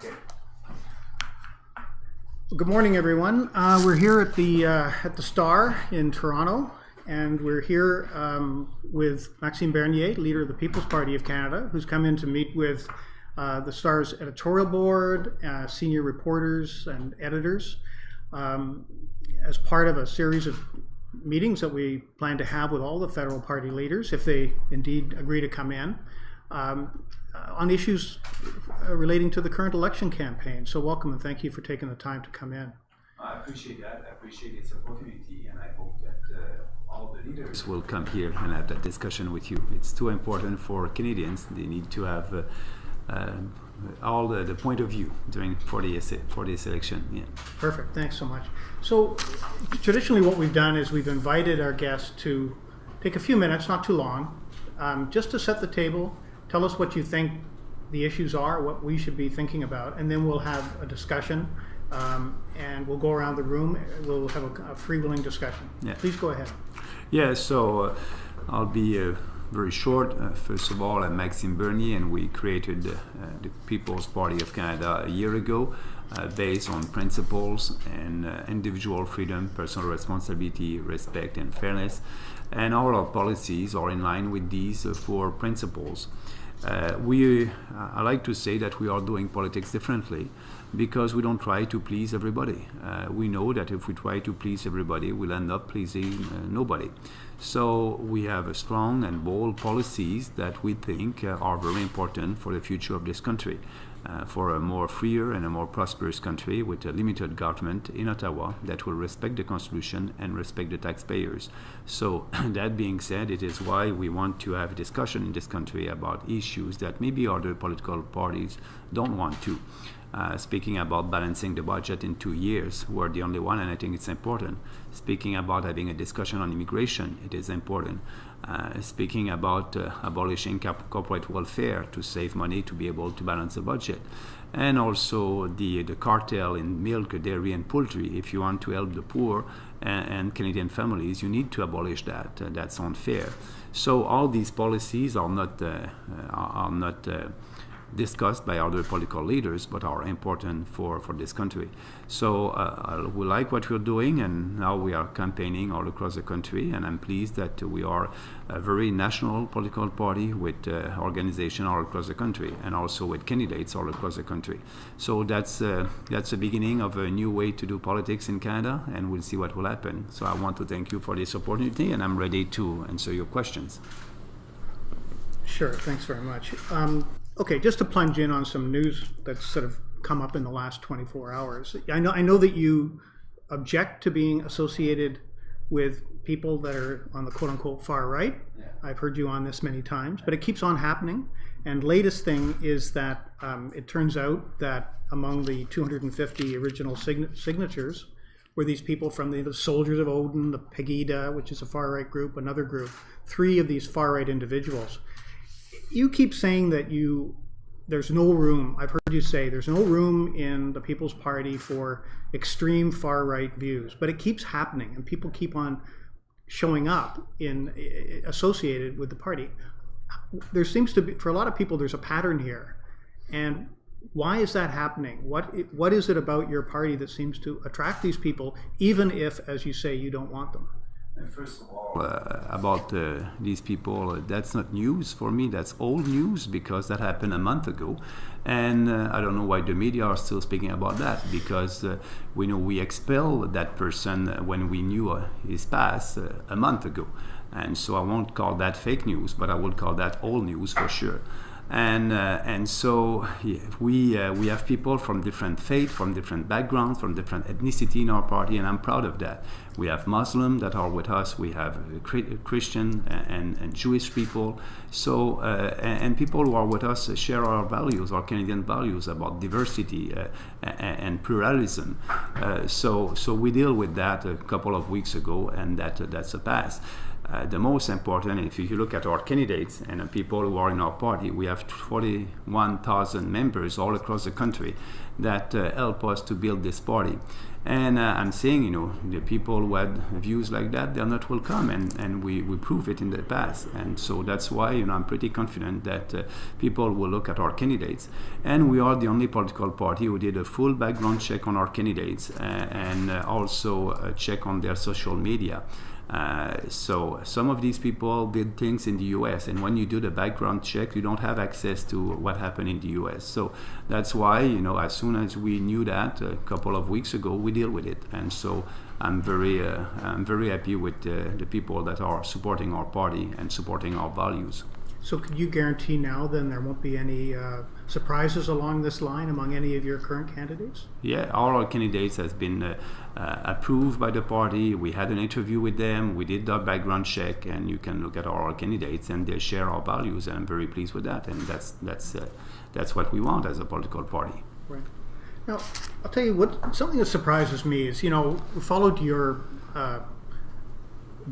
Okay. Well, good morning, everyone. We're here at the Star in Toronto, and we're here with Maxime Bernier, leader of the People's Party of Canada, who's come in to meet with the Star's editorial board, senior reporters and editors, as part of a series of meetings that we plan to have with all the federal party leaders, if they indeed agree to come in, on issues relating to the current election campaign. So welcome, and thank you for taking the time to come in. I appreciate that. I appreciate this opportunity, and I hope that all the leaders will come here and have that discussion with you. It's too important for Canadians. They need to have all the point of view for this election. Yeah. Perfect. Thanks so much. So traditionally what we've done is we've invited our guests to take a few minutes, not too long, just to set the table, tell us what you think the issues are, what we should be thinking about, and then we'll have a discussion, and we'll go around the room. We'll have a freewheeling discussion. Yeah. Please go ahead. Yeah, so I'll be very short. First of all, I'm Maxime Bernier, and we created the People's Party of Canada a year ago, based on principles and individual freedom, personal responsibility, respect, and fairness. And all our policies are in line with these four principles. I like to say that we are doing politics differently because we don't try to please everybody. We know that if we try to please everybody, we'll end up pleasing nobody. So we have strong and bold policies that we think are very important for the future of this country, for a more freer and a more prosperous country with a limited government in Ottawa that will respect the Constitution and respect the taxpayers. So that being said, it is why we want to have a discussion in this country about issues that maybe other political parties don't want to. Speaking about balancing the budget in 2 years, we're the only one, and I think it's important. Speaking about having a discussion on immigration, it is important. Speaking about abolishing corporate welfare to save money to be able to balance the budget. And also the cartel in milk, dairy, and poultry. If you want to help the poor and Canadian families, you need to abolish that. That's unfair. So all these policies are not discussed by other political leaders, but are important for this country. So we like what we're doing, and now we are campaigning all across the country, and I'm pleased that we are a very national political party with organization all across the country, and also with candidates all across the country. So that's the beginning of a new way to do politics in Canada, and we'll see what will happen. So I want to thank you for this opportunity, and I'm ready to answer your questions. Sure, thanks very much. Okay, just to plunge in on some news that's sort of come up in the last 24 hours. I know that you object to being associated with people that are on the quote-unquote far right. Yeah. I've heard you on this many times, but it keeps on happening. And latest thing is that it turns out that among the 250 original signatures were these people from the Soldiers of Odin, the Pegida, which is a far-right group, another group, 3 of these far-right individuals. You keep saying that there's no room, I've heard you say, there's no room in the People's Party for extreme far-right views, but it keeps happening and people keep on showing up associated with the party. There seems to be, for a lot of people, there's a pattern here. And why is that happening? What is it about your party that seems to attract these people, even if, as you say, you don't want them? And first of all, about these people, that's not news for me. That's old news because that happened a month ago. And I don't know why the media are still speaking about that, because we know we expelled that person when we knew his past a month ago. And so I won't call that fake news, but I will call that old news for sure. And so yeah, we have people from different faith, from different backgrounds, from different ethnicity in our party, and I'm proud of that. We have Muslims that are with us. We have Christian and Jewish people. So and people who are with us share our values, our Canadian values about diversity and pluralism. So we deal with that a couple of weeks ago, and that's a pass. the most important, if you look at our candidates and the people who are in our party, we have 41,000 members all across the country that help us to build this party. And I'm saying, the people who had views like that, they're not welcome, and we prove it in the past. And so that's why, I'm pretty confident that people will look at our candidates. And we are the only political party who did a full background check on our candidates and also a check on their social media. So some of these people did things in the US, and when you do the background check, you don't have access to what happened in the US. So that's why, as soon as we knew that a couple of weeks ago, we deal with it. And so I'm very happy with the people that are supporting our party and supporting our values. So could you guarantee now then there won't be any surprises along this line among any of your current candidates? Yeah, all our candidates has been approved by the party. We had an interview with them. We did the background check, and you can look at all our candidates, and they share our values, and I'm very pleased with that. And that's what we want as a political party. Right. Now, I'll tell you what. Something that surprises me is, we followed your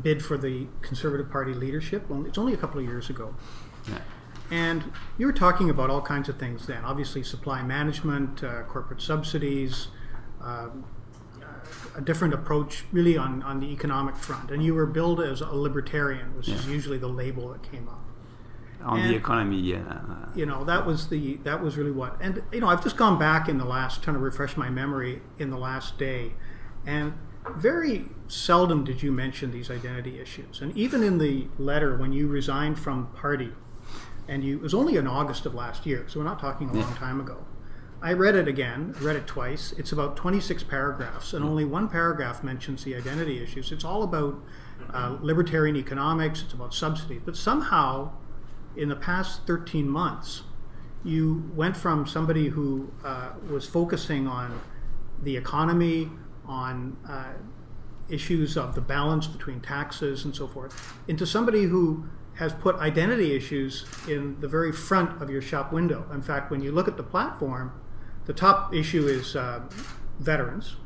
bid for the Conservative Party leadership. Well, it's only a couple of years ago. Yeah. And you were talking about all kinds of things then. Obviously, supply management, corporate subsidies, a different approach really on the economic front. And you were billed as a libertarian, which is usually the label that came up. On the economy, yeah. That was really what. And, I've just gone back in the last, trying to refresh my memory in the last day. And very seldom did you mention these identity issues. And even in the letter when you resigned from the party, and it was only in August of last year, so we're not talking a long time ago. I read it again, read it twice. It's about 26 paragraphs, and only one paragraph mentions the identity issues. It's all about libertarian economics, it's about subsidy. But somehow, in the past 13 months, you went from somebody who was focusing on the economy, on issues of the balance between taxes and so forth, into somebody who has put identity issues in the very front of your shop window. In fact, when you look at the platform, the top issue is veterans,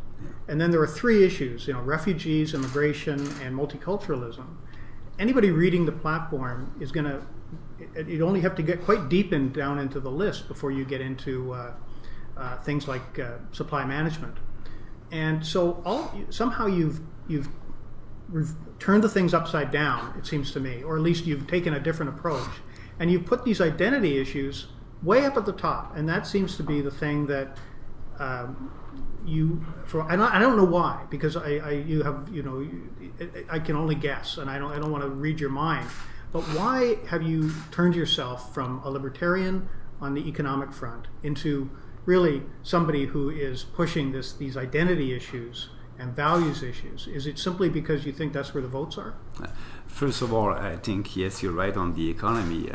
and then there are three issues, refugees, immigration, and multiculturalism. Anybody reading the platform is going to, you only have to get quite deep down into the list before you get into things like supply management. And so somehow you've turned the things upside down, it seems to me, or at least you've taken a different approach, and you've put these identity issues way up at the top, and that seems to be the thing that I don't know why, because I can only guess, and I don't want to read your mind, but why have you turned yourself from a libertarian on the economic front into really somebody who is pushing these identity issues and values issues? Is it simply because you think that's where the votes are? First of all, I think, yes, you're right on the economy.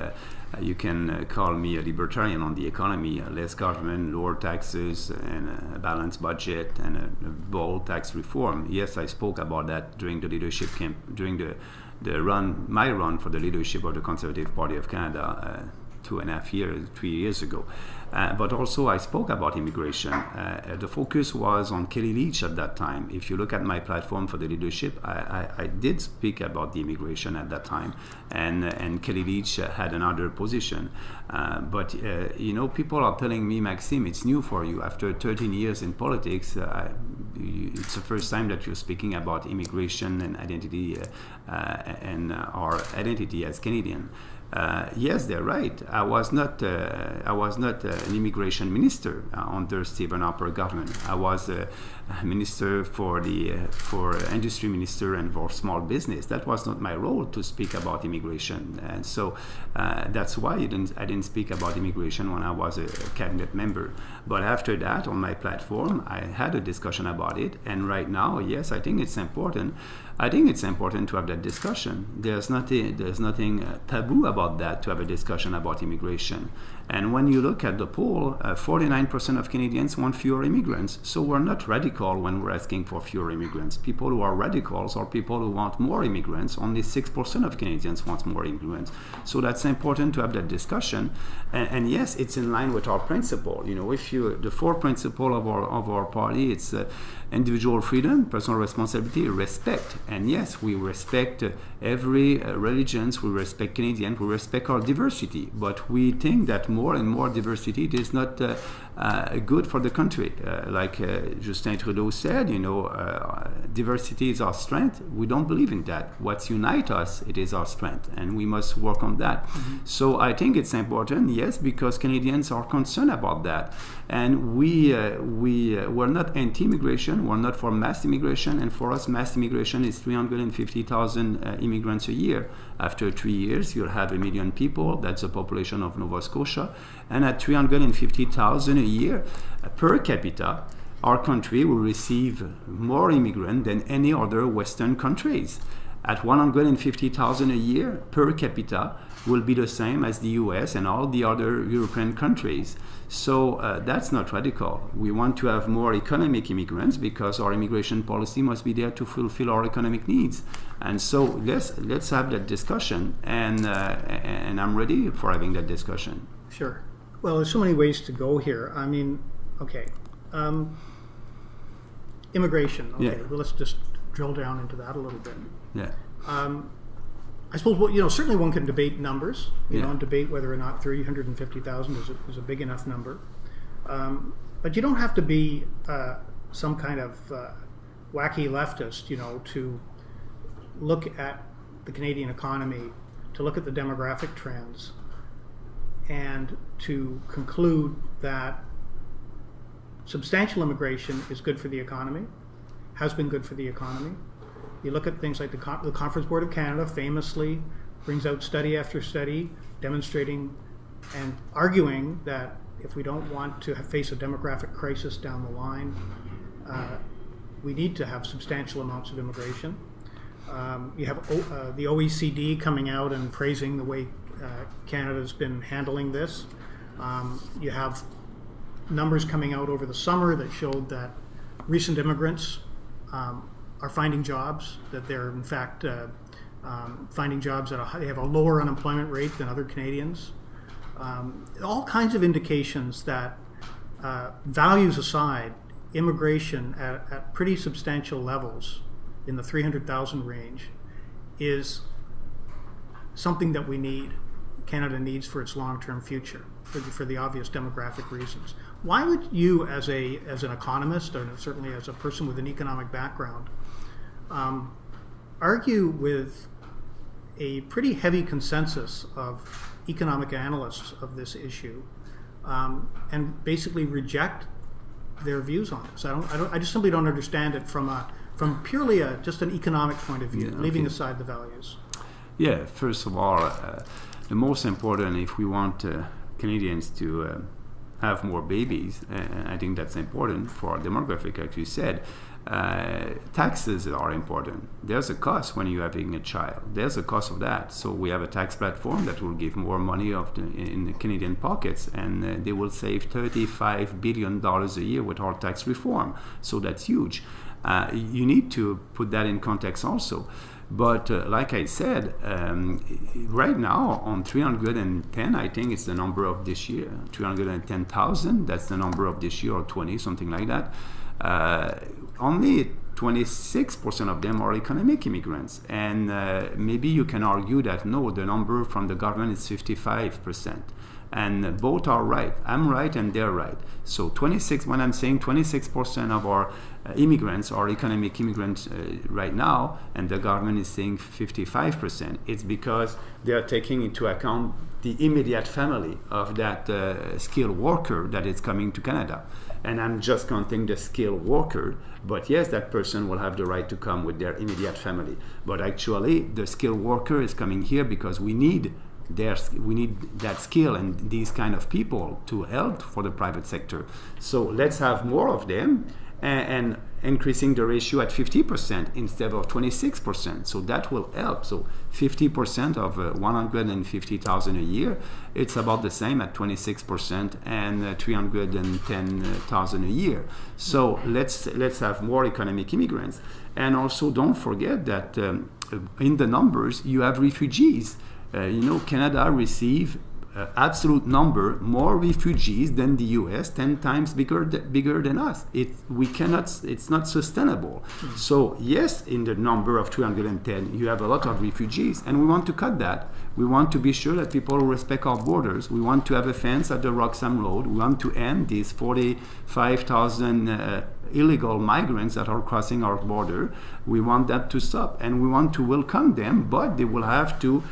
You can call me a libertarian on the economy. Less government, lower taxes, and a balanced budget, and a bold tax reform. Yes, I spoke about that during the leadership camp, during my run for the leadership of the Conservative Party of Canada 3 years ago. But also I spoke about immigration. The focus was on Kelly Leach at that time. If you look at my platform for the leadership, I did speak about the immigration at that time, and Kelly Leach had another position. But people are telling me, Maxime, it's new for you. After 13 years in politics, it's the first time that you're speaking about immigration and identity and our identity as Canadian. Yes, they're right. I was not an immigration minister under Stephen Harper government. I was a minister for industry minister and for small business. That was not my role to speak about immigration, and so that's why I didn't speak about immigration when I was a cabinet member. But after that, on my platform, I had a discussion about it, and right now, yes, I think it's important. I think it's important to have that discussion. There's nothing taboo about about that to have a discussion about immigration. And when you look at the poll, 49% of Canadians want fewer immigrants. So we're not radical when we're asking for fewer immigrants. People who are radicals are people who want more immigrants. Only 6% of Canadians want more immigrants. So that's important to have that discussion. And yes, it's in line with our principle. You know, the four principle of our party, it's individual freedom, personal responsibility, respect. And yes, we respect every religions, we respect Canadians, we respect our diversity. But we think that more and more diversity is not good for the country. Like Justin Trudeau said, you know, diversity is our strength. We don't believe in that. What unites us, it is our strength, and we must work on that. Mm-hmm. So I think it's important, yes, because Canadians are concerned about that. And we're not anti-immigration, we're not for mass immigration, and for us mass immigration is 350,000 immigrants a year. After 3 years, you'll have 1 million people, that's the population of Nova Scotia, and at 350,000 a year per capita, our country will receive more immigrants than any other Western countries. At 150,000 a year per capita will be the same as the US and all the other European countries. So that's not radical. We want to have more economic immigrants because our immigration policy must be there to fulfill our economic needs. And so let's have that discussion, and I'm ready for having that discussion. Sure. Well, there's so many ways to go here. I mean, okay. Immigration. Okay, yeah. Well, let's just drill down into that a little bit. Yeah. I suppose, well, you know, certainly one can debate numbers, you know, and debate whether or not 350,000 is a big enough number. But you don't have to be some kind of wacky leftist, you know, to look at the Canadian economy, to look at the demographic trends, and to conclude that substantial immigration is good for the economy, has been good for the economy. You look at things like the Conference Board of Canada famously brings out study after study demonstrating and arguing that if we don't want to face a demographic crisis down the line, we need to have substantial amounts of immigration. You have the OECD coming out and praising the way Canada's been handling this. You have numbers coming out over the summer that showed that recent immigrants are finding jobs, that they're in fact finding jobs they have a lower unemployment rate than other Canadians. All kinds of indications that, values aside, immigration at pretty substantial levels in the 300,000 range is something that Canada needs for its long-term future, for the obvious demographic reasons. Why would you, as an economist, and certainly as a person with an economic background, argue with a pretty heavy consensus of economic analysts of this issue, and basically reject their views on this? I just simply don't understand it from purely just an economic point of view, leaving aside the values. Yeah, first of all, the most important, if we want Canadians to have more babies, and I think that's important for our demographic, like you said, taxes are important. There's a cost when you're having a child. There's a cost of that. So we have a tax platform that will give more money in the Canadian pockets, and they will save $35 billion a year with our tax reform. So that's huge. You need to put that in context also. But like I said, right now on 310, I think it's the number of this year, 310,000, that's the number of this year, or 20, something like that. Only 26% of them are economic immigrants. And maybe you can argue that no, the number from the government is 55%. And both are right. I'm right and they're right. So when I'm saying 26% of our immigrants are economic immigrants right now, and the government is saying 55%, it's because they are taking into account the immediate family of that skilled worker that is coming to Canada. And I'm just counting the skilled worker, but yes, that person will have the right to come with their immediate family. But actually, the skilled worker is coming here because we need that skill and these kind of people to help for the private sector. So let's have more of them, and increasing the ratio at 50% instead of 26%. So that will help. So 50% of 150,000 a year, it's about the same at 26% and 310,000 a year. So let's have more economic immigrants. And also don't forget that in the numbers you have refugees. Canada receive absolute number more refugees than the U.S., 10 times bigger than us. It's not sustainable. So yes, in the number of 310, you have a lot of refugees, and we want to cut that. We want to be sure that people respect our borders. We want to have a fence at the Roxham Road. We want to end these 45,000 illegal migrants that are crossing our border. We want that to stop, and we want to welcome them, but they will have to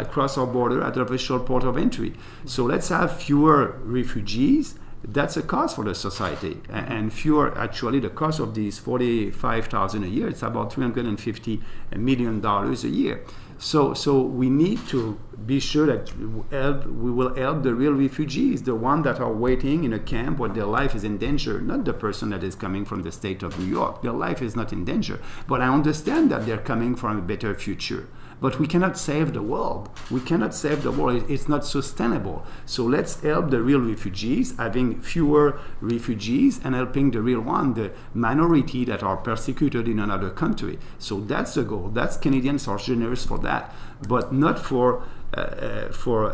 cross our border at the official port of entry. So let's have fewer refugees. That's a cost for the society, and fewer. Actually, the cost of these 45,000 a year, it's about $350 million a year. So we need to be sure that we will help the real refugees, the ones that are waiting in a camp where their life is in danger, not the person that is coming from the state of New York. Their life is not in danger. But I understand that they're coming from a better future. But we cannot save the world. We cannot save the world. It's not sustainable. So let's help the real refugees, having fewer refugees and helping the real one, the minority that are persecuted in another country. So that's the goal. That's Canadians are generous for that, but not for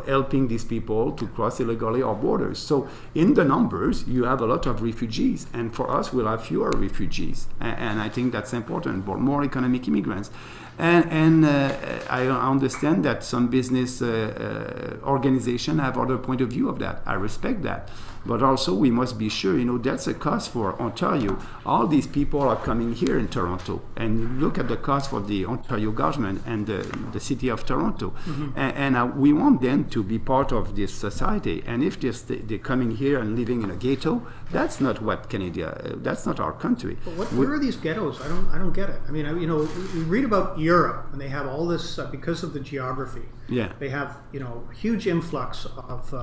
helping these people to cross illegally our borders. So in the numbers, you have a lot of refugees, and for us, we'll have fewer refugees. And I think that's important, but more economic immigrants. And I understand that some business organizations have other point of view of that. I respect that. But also we must be sure, that's a cost for Ontario. All these people are coming here in Toronto. And look at the cost for the Ontario government and the city of Toronto. Mm-hmm. And we want them to be part of this society. And if they're coming here and living in a ghetto, that's not what Canada, that's not our country. But where are these ghettos? I don't get it. I mean, we read about Europe, and they have all this, because of the geography. Yeah. They have, huge influx of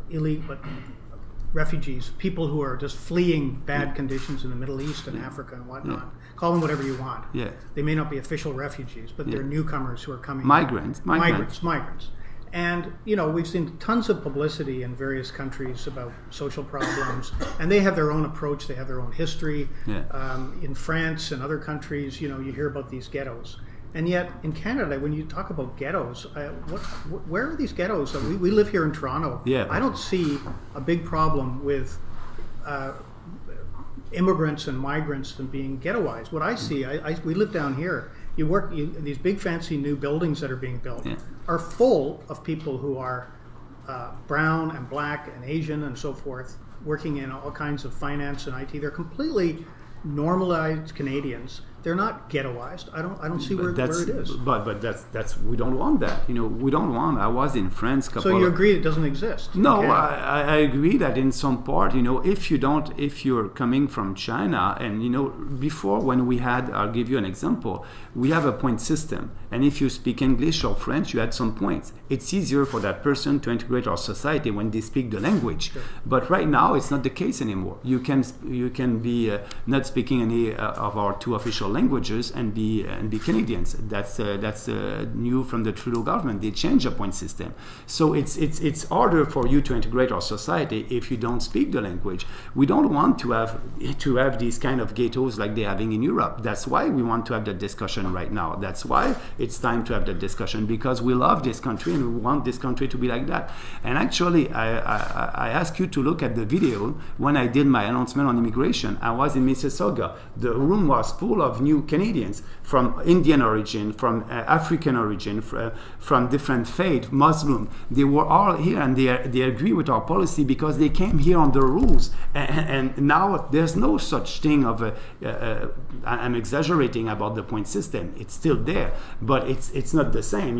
illegal refugees, people who are just fleeing bad conditions in the Middle East and Africa and whatnot. Yeah. Call them whatever you want. Yeah. They may not be official refugees, but they're newcomers who are coming. Migrants. And, we've seen tons of publicity in various countries about social problems, and they have their own approach, they have their own history. Yeah. In France and other countries, you hear about these ghettos. And yet, in Canada, when you talk about ghettos, where are these ghettos? We live here in Toronto. Yeah. I don't see a big problem with immigrants and migrants and being ghettoized. What I see, we live down here. These big fancy new buildings that are being built are full of people who are brown and black and Asian and so forth, working in all kinds of finance and IT. They're completely normalized Canadians. They're not ghettoized. I don't see where it is. But that's we don't want that. We don't want. I was in France. So you agree it doesn't exist? No, I agree that in some part, if you're coming from China, and before when we had, I'll give you an example. We have a point system, and if you speak English or French, you had some points. It's easier for that person to integrate our society when they speak the language. Sure. But right now, it's not the case anymore. You can be not speaking any of our two official languages and be Canadians. That's new from the Trudeau government. They changed the point system. So it's harder for you to integrate our society if you don't speak the language. We don't want to have these kind of ghettos like they're having in Europe. That's why we want to have the discussion right now. That's why it's time to have the discussion, because we love this country and we want this country to be like that. And actually, I ask you to look at the video when I did my announcement on immigration. I was in Mississauga. The room was full of new Canadians from Indian origin, from African origin, from different faith, Muslim. They were all here, and they agree with our policy because they came here on the rules. And now there's no such thing of I'm exaggerating about the point system. It's still there, but it's not the same.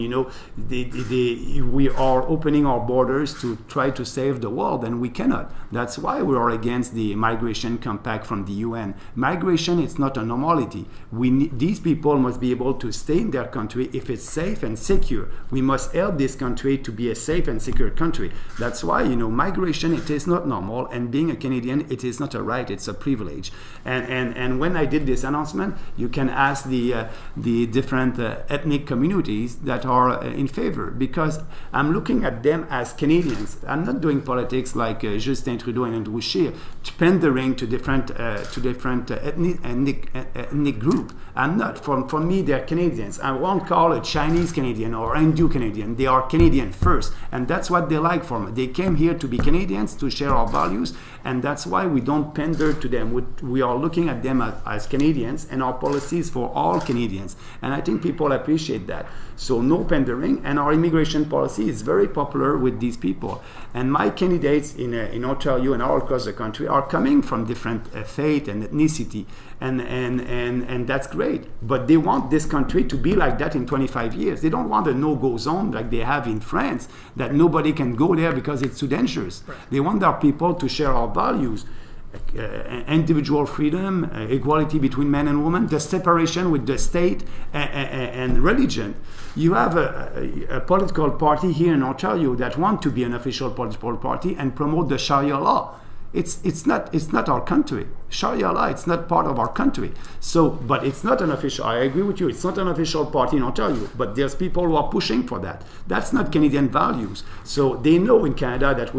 We are opening our borders to try to save the world, and we cannot. That's why we are against the migration compact from the UN. Migration, it's not a normality. These people must be able to stay in their country if it's safe and secure. We must help this country to be a safe and secure country. That's why, migration, it is not normal, and being a Canadian, it is not a right, it's a privilege. And when I did this announcement, you can ask the different ethnic communities that are in favor, because I'm looking at them as Canadians. I'm not doing politics like Justin Trudeau and Andrew Scheer, pandering to different ethnic group. I'm not. For me, they're Canadians. I won't call a Chinese Canadian or Hindu Canadian. They are Canadian first, and that's what they like from it. They came here to be Canadians, to share our values, and that's why we don't pander to them. We are looking at them as Canadians, and our policies for all Canadians. And I think people appreciate that. So no pandering, and our immigration policy is very popular with these people. And my candidates in Ontario and all across the country are coming from different faith and ethnicity, and that's great. But they want this country to be like that in 25 years. They don't want a no-go zone like they have in France, that nobody can go there because it's too dangerous. Right. They want our people to share our values. Individual freedom, equality between men and women, the separation with the state and religion. You have a political party here in Ontario that want to be an official political party and promote the Sharia law. It's not our country. Sharia law, it's not part of our country. So, but it's not an official. I agree with you. It's not an official party in Ontario. But there's people who are pushing for that. That's not Canadian values. So they know in Canada that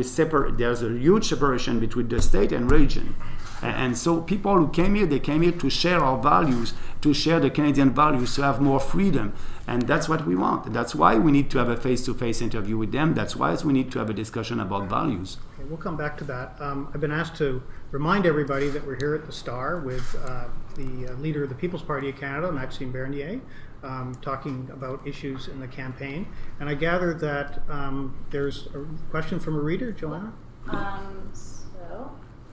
there's a huge separation between the state and religion. And so people who came here, they came here to share our values, to share the Canadian values, to have more freedom. And that's what we want. That's why we need to have a face-to-face interview with them. That's why we need to have a discussion about values. Okay, we'll come back to that. I've been asked to remind everybody that we're here at the Star with the leader of the People's Party of Canada, Maxime Bernier, talking about issues in the campaign. And I gather that there's a question from a reader, Joanna?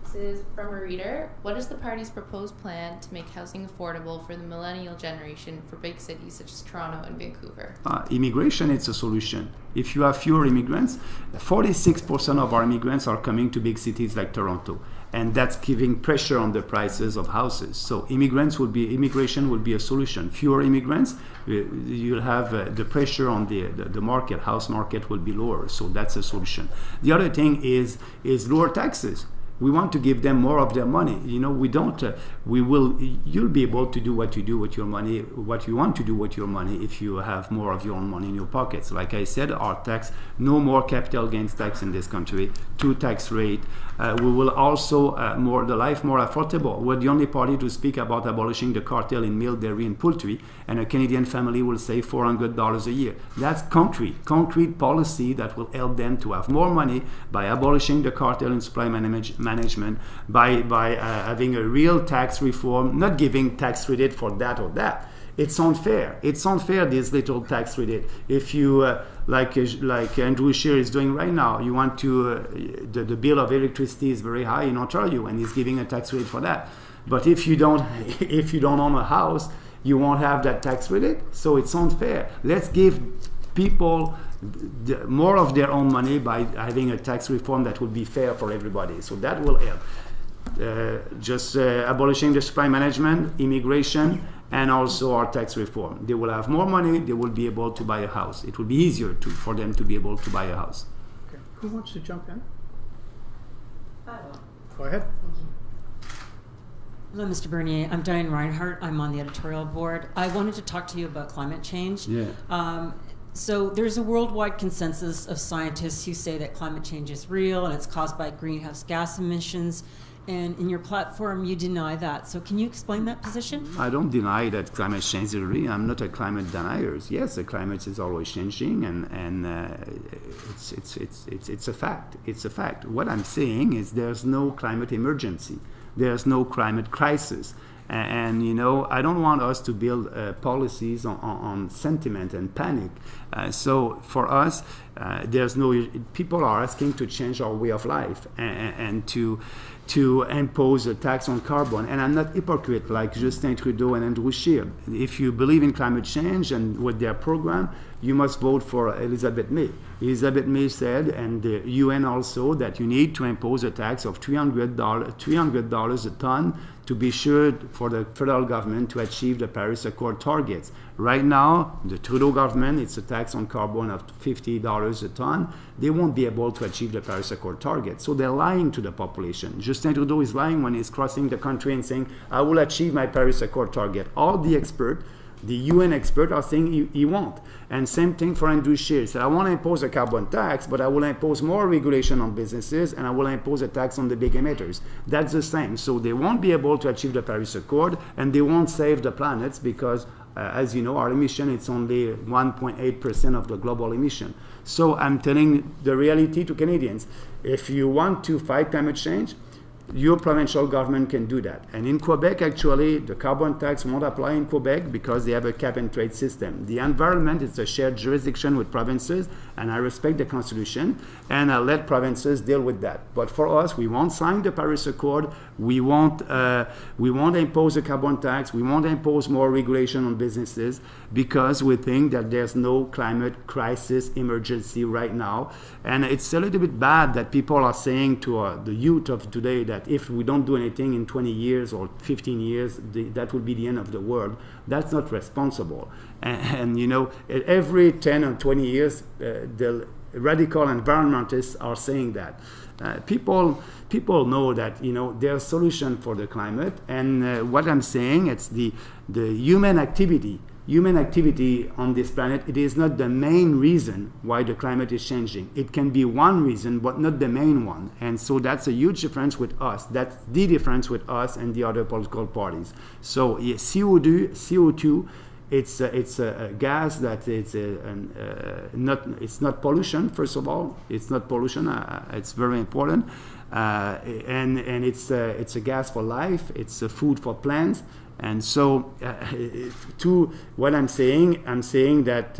This is from a reader. What is the party's proposed plan to make housing affordable for the millennial generation for big cities such as Toronto and Vancouver? Immigration is a solution. If you have fewer immigrants, 46% of our immigrants are coming to big cities like Toronto, and that's giving pressure on the prices of houses. So immigration will be a solution. Fewer immigrants, you'll have the pressure on the market, house market will be lower. So that's a solution. The other thing is lower taxes. We want to give them more of their money. We don't. You'll be able to do what you do with your money, what you want to do with your money, if you have more of your own money in your pockets. Like I said, our tax, no more capital gains tax in this country, 2 tax rate. We will also the life more affordable. We're the only party to speak about abolishing the cartel in milk, dairy, and poultry, and a Canadian family will save $400 a year. That's concrete policy that will help them to have more money by abolishing the cartel in supply management, by having a real tax reform, not giving tax credit for that or that. It's unfair. It's unfair, this little tax credit. If you, like Andrew Scheer is doing right now, you want to, the bill of electricity is very high in Ontario, and he's giving a tax credit for that. But if you don't own a house, you won't have that tax credit. So it's unfair. Let's give people more of their own money by having a tax reform that will be fair for everybody. So that will help. Abolishing the supply management, immigration, and also our tax reform. They will have more money, they will be able to buy a house. It will be easier for them to be able to buy a house. Okay. Who wants to jump in? I will. Go ahead. Thank you. Hello, Mr. Bernier. I'm Diane Reinhardt. I'm on the editorial board. I wanted to talk to you about climate change. Yeah. So there's a worldwide consensus of scientists who say that climate change is real and it's caused by greenhouse gas emissions. And in your platform, you deny that. So can you explain that position? I don't deny that climate change is real. I'm not a climate denier. Yes, the climate is always changing, and it's a fact. It's a fact. What I'm saying is there's no climate emergency. There's no climate crisis. And I don't want us to build policies on sentiment and panic. So for us, people are asking to change our way of life and to impose a tax on carbon. And I'm not hypocrite like Justin Trudeau and Andrew Scheer. If you believe in climate change and with their program, you must vote for Elizabeth May. Elizabeth May said, and the UN also, that you need to impose a tax of $300 a ton to be sure for the federal government to achieve the Paris Accord targets. Right now, the Trudeau government, it's a tax on carbon of $50 a ton. They won't be able to achieve the Paris Accord target. So they're lying to the population. Justin Trudeau is lying when he's crossing the country and saying, I will achieve my Paris Accord target. All the experts, the UN experts are saying he won't. And same thing for Andrew Scheer. He said, I want to impose a carbon tax, but I will impose more regulation on businesses and I will impose a tax on the big emitters. That's the same. So they won't be able to achieve the Paris Accord and they won't save the planets because, as you know, our emission, it's only 1.8% of the global emission. So I'm telling the reality to Canadians. If you want to fight climate change, your provincial government can do that. And in Quebec, actually, the carbon tax won't apply in Quebec because they have a cap and trade system. The environment is a shared jurisdiction with provinces, and I respect the Constitution, and I'll let provinces deal with that. But for us, we won't sign the Paris Accord. We won't impose a carbon tax. We won't impose more regulation on businesses because we think that there's no climate crisis emergency right now. And it's a little bit bad that people are saying to the youth of today that if we don't do anything in 20 years or 15 years, that will be the end of the world. That's not responsible. And you know, every 10 or 20 years, the radical environmentalists are saying that. People know that, you know, there's a solution for the climate. And what I'm saying, it's the human activity. Human activity on this planet, it is not the main reason why the climate is changing. It can be one reason, but not the main one. And so that's a huge difference with us. That's the difference with us and the other political parties. So yeah, CO2, it's a gas that it's not pollution. First of all, it's not pollution. It's very important, and it's a gas for life. It's a food for plants. And so, to what I'm saying that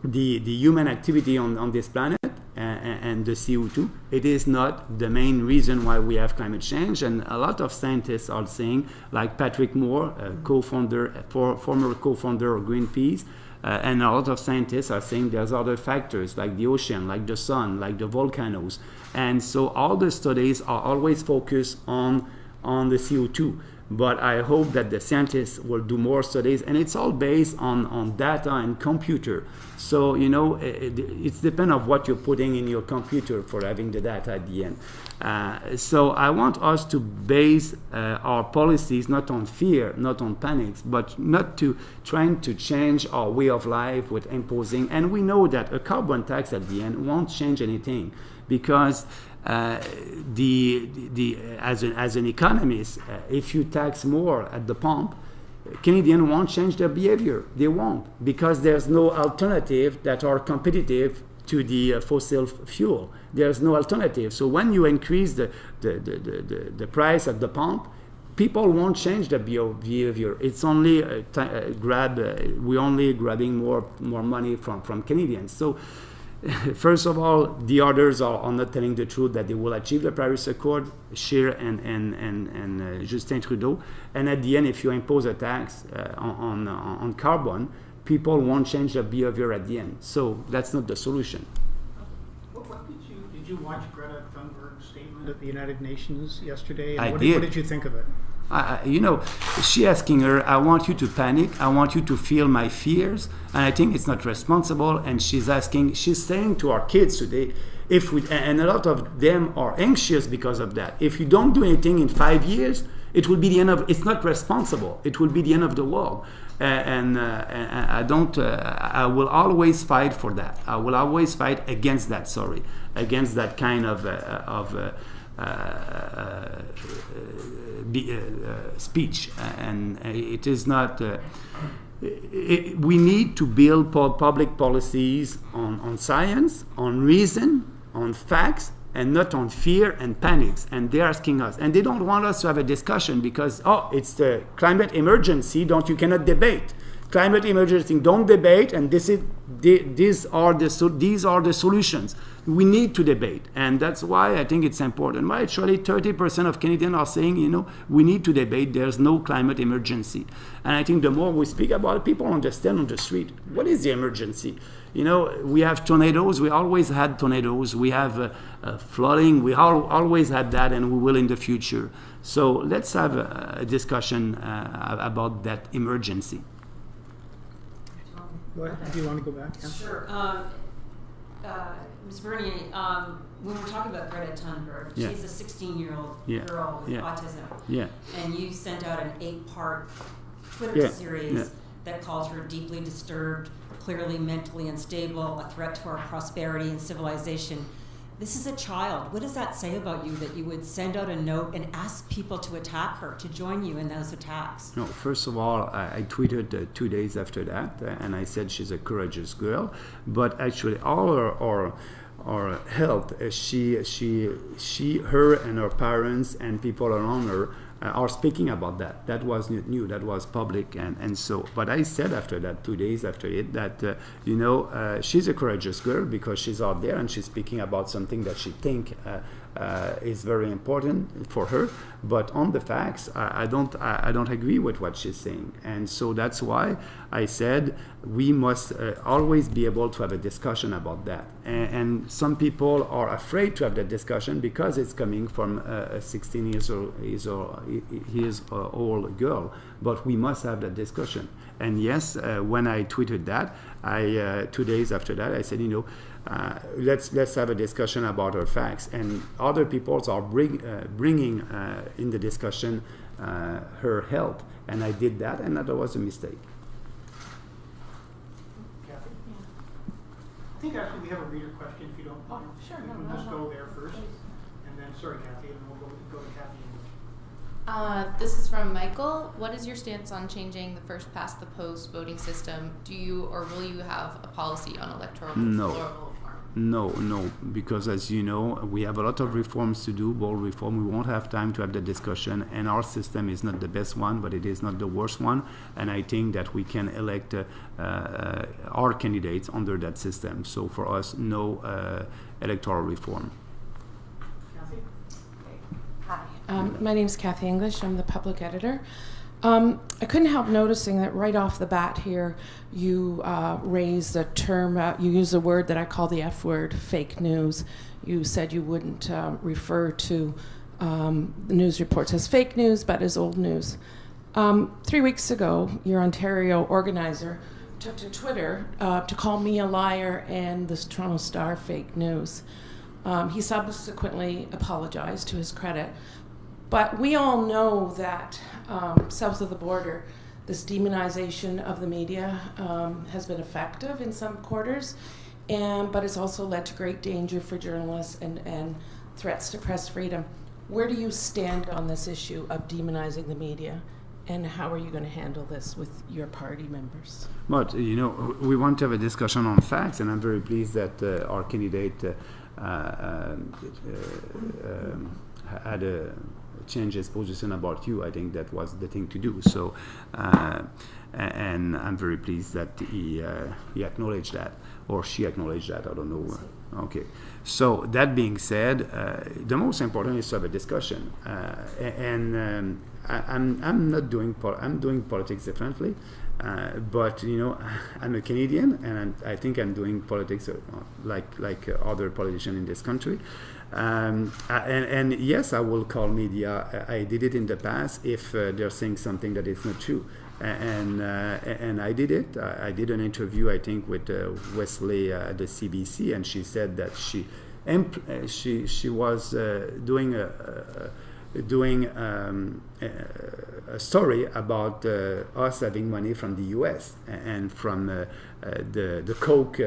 the human activity on this planet and the CO2, it is not the main reason why we have climate change. And a lot of scientists are saying, like Patrick Moore, former co-founder of Greenpeace, and a lot of scientists are saying there's other factors like the ocean, like the sun, like the volcanoes. And so all the studies are always focused on the CO2. But I hope that the scientists will do more studies, and it's all based on data and computer. So, you know, it's depends on what you're putting in your computer for having the data at the end. So I want us to base our policies not on fear, not on panics, but not to trying to change our way of life with imposing. And we know that a carbon tax at the end won't change anything because as an economist, if you tax more at the pump, Canadians won't change their behavior. They won't, because there's no alternative that are competitive to the fossil fuel. There's no alternative. So when you increase the price at the pump, people won't change their behavior. It's only we're only grabbing more money from Canadians. So first of all, the others are not telling the truth that they will achieve the Paris Accord, Scheer and Justin Trudeau. And at the end, if you impose a tax on carbon, people won't change their behavior at the end. So that's not the solution. Did you watch Greta Thunberg's statement at the United Nations yesterday? And I what did. What did you think of it? You know, she asking her, I want you to panic, I want you to feel my fears, and I think it's not responsible. And she's saying to our kids today, and a lot of them are anxious because of that. If you don't do anything in 5 years, it will be the end of. It's not responsible. It will be the end of the world. And I don't. I will always fight for that. I will always fight against that. Against that kind of speech, and it is not. We need to build public policies on science, on reason, on facts, and not on fear and panics. And they're asking us, and they don't want us to have a discussion because it's the climate emergency. You cannot debate. Climate emergency, don't debate, and these are the solutions. We need to debate, and that's why I think it's important. Why actually 30% of Canadians are saying, we need to debate. There's no climate emergency, and I think the more we speak about it, people understand on the street what is the emergency. We have tornadoes. We always had tornadoes. We have flooding. We always had that, and we will in the future. So let's have a discussion about that emergency. What? Do you want to go back? Yeah. Sure. Ms. Bernier, when we're talking about Greta Thunberg, Yeah. she's a 16-year-old Yeah. girl with Yeah. autism. Yeah. And you sent out an 8-part Twitter Yeah. series Yeah. that calls her deeply disturbed, clearly mentally unstable, a threat to our prosperity and civilization. This is a child. What does that say about you that you would send out a note and ask people to attack her, to join you in those attacks? No, first of all, I tweeted 2 days after that, and I said she's a courageous girl. But actually, all her health, her and her parents and people around her are speaking about that. That was not new. That was public, and so. But I said after that, 2 days after it, that she's a courageous girl because she's out there and she's speaking about something that she thinks is very important for her. But on the facts, I don't agree with what she's saying, and so that's why I said we must always be able to have a discussion about that. And some people are afraid to have that discussion because it's coming from a 16 years old girl. But we must have that discussion. And yes, when I tweeted that, 2 days after that, I said, let's have a discussion about her facts. And other people are bringing in the discussion her health, and I did that, and that was a mistake. Kathy? I think actually we have a reader question, if you don't mind. Sure, We can just go there first, and then, sorry, Kathy, and then we'll go to Kathy. This is from Michael. What is your stance on changing the first past the post voting system? Do you or will you have a policy on electoral reform? No, because as you know, we have a lot of reforms to do, bold reform. We won't have time to have the discussion, and our system is not the best one, but it is not the worst one. And I think that we can elect our candidates under that system. So for us, no electoral reform. Kathy? Hi, my name is Kathy English. I'm the public editor. I couldn't help noticing that right off the bat here, you raised the term, you used a word that I call the F word, fake news. You said you wouldn't refer to the news reports as fake news, but as old news. 3 weeks ago, your Ontario organizer took to Twitter to call me a liar and the Toronto Star fake news. He subsequently apologized, to his credit. But we all know that south of the border, this demonization of the media has been effective in some quarters, but it's also led to great danger for journalists and threats to press freedom. Where do you stand on this issue of demonizing the media, and how are you going to handle this with your party members? But, we want to have a discussion on facts, and I'm very pleased that our candidate had a change his position about you. I think that was the thing to do. So, and I'm very pleased that he acknowledged that, or she acknowledged that. I don't know. Okay. So that being said, the most important is to have a discussion. I'm not doing I'm doing politics differently. But I'm a Canadian, and I think I'm doing politics like other politicians in this country. And yes, I will call media. I did it in the past if they're saying something that is not true, and I did it. I did an interview, I think, with Wesley at the CBC, and she said that she was doing a story about us having money from the U.S. and from the Coke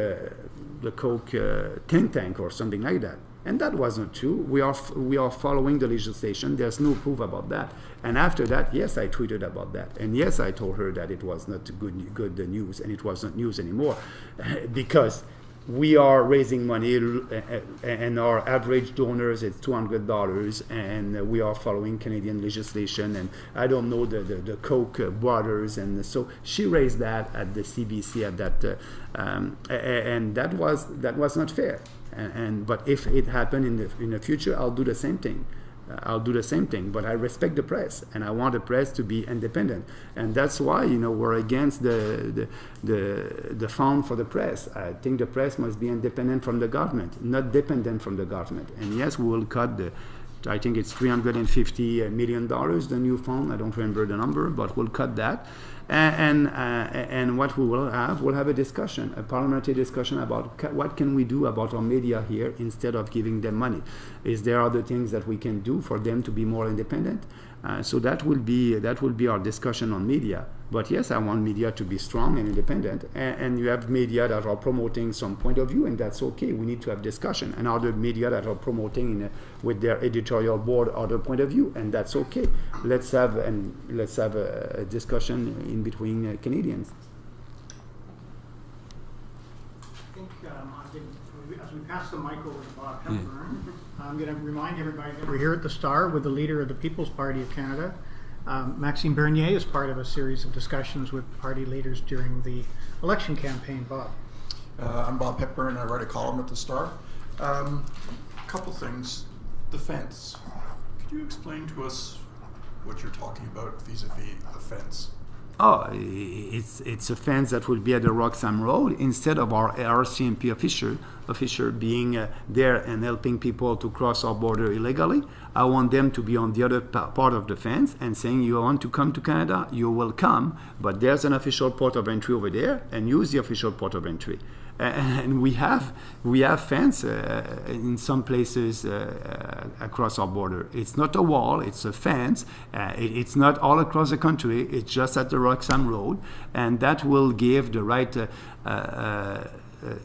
think tank or something like that. And that wasn't true. We are following the legislation. There's no proof about that. And after that, yes, I tweeted about that. And yes, I told her that it was not good news, and it wasn't news anymore, because we are raising money, and our average donors is $200, and we are following Canadian legislation. And I don't know the Koch brothers, and so she raised that at the CBC at that, and that was not fair. But if it happened in the future, I'll do the same thing. But I respect the press, and I want the press to be independent, and that's why we're against the fund for the press. I think the press must be independent from the government, not dependent from the government. And yes, we will cut I think it's $350 million, the new fund. I don't remember the number, but we'll cut that. And what we'll have a discussion, a parliamentary discussion about what can we do about our media here instead of giving them money. Is there other things that we can do for them to be more independent? So that will be our discussion on media. But yes, I want media to be strong and independent. And you have media that are promoting some point of view, and that's okay. We need to have discussion. And other media that are promoting with their editorial board other point of view, and that's okay. Let's have a discussion in between Canadians. I think as we pass the mic over to Bob Hepburn, I'm going to remind everybody that we're here at the Star with the leader of the People's Party of Canada. Maxime Bernier is part of a series of discussions with party leaders during the election campaign. Bob. I'm Bob Hepburn. I write a column at the Star. A couple things. The fence. Could you explain to us what you're talking about vis-a-vis the fence? Oh, it's a fence that will be at the Roxham Road instead of our RCMP officer being there and helping people to cross our border illegally. I want them to be on the other part of the fence and saying, you want to come to Canada, you will come, but there's an official port of entry over there, and use the official port of entry. And we have fence in some places across our border. It's not a wall, it's a fence. It's not all across the country, it's just at the Roxham Road, and that will give the right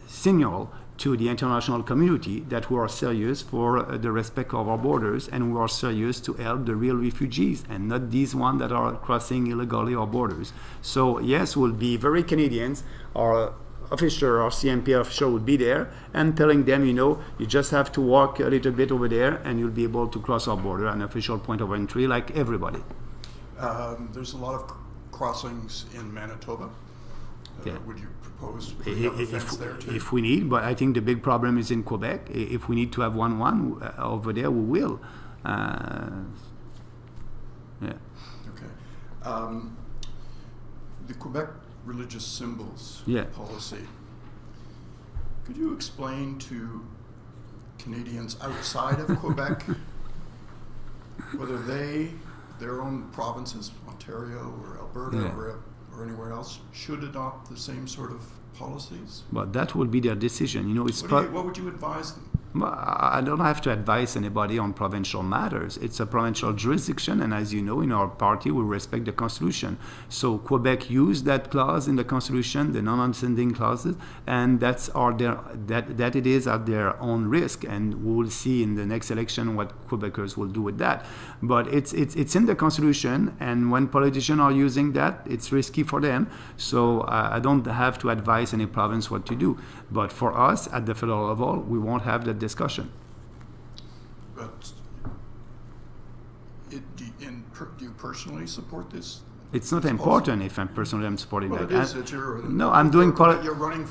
signal to the international community that we are serious for the respect of our borders, and we are serious to help the real refugees and not these ones that are crossing illegally our borders. So yes, we'll be very Canadians. Our officer or CMP officer would be there and telling them, you just have to walk a little bit over there and you'll be able to cross our border, an official point of entry like everybody. There's a lot of crossings in Manitoba. Yeah. Would you propose putting up a fence there too? If we need, but I think the big problem is in Quebec. If we need to have one over there, we will. Yeah. Okay. The Quebec religious symbols policy. Could you explain to Canadians outside of Quebec whether their own provinces, Ontario or Alberta or anywhere else, should adopt the same sort of policies? But that will be their decision. What would you advise them? I don't have to advise anybody on provincial matters. It's a provincial jurisdiction, and as you know, in our party, we respect the Constitution. So Quebec used that clause in the Constitution, the non-ascending clauses, and that it is at their own risk. And we will see in the next election what Quebecers will do with that. But it's in the Constitution, and when politicians are using that, it's risky for them. So I don't have to advise any province what to do. But for us, at the federal level, we won't have that discussion. But do you personally support this? It's not important if I'm personally supporting that. It is that you're running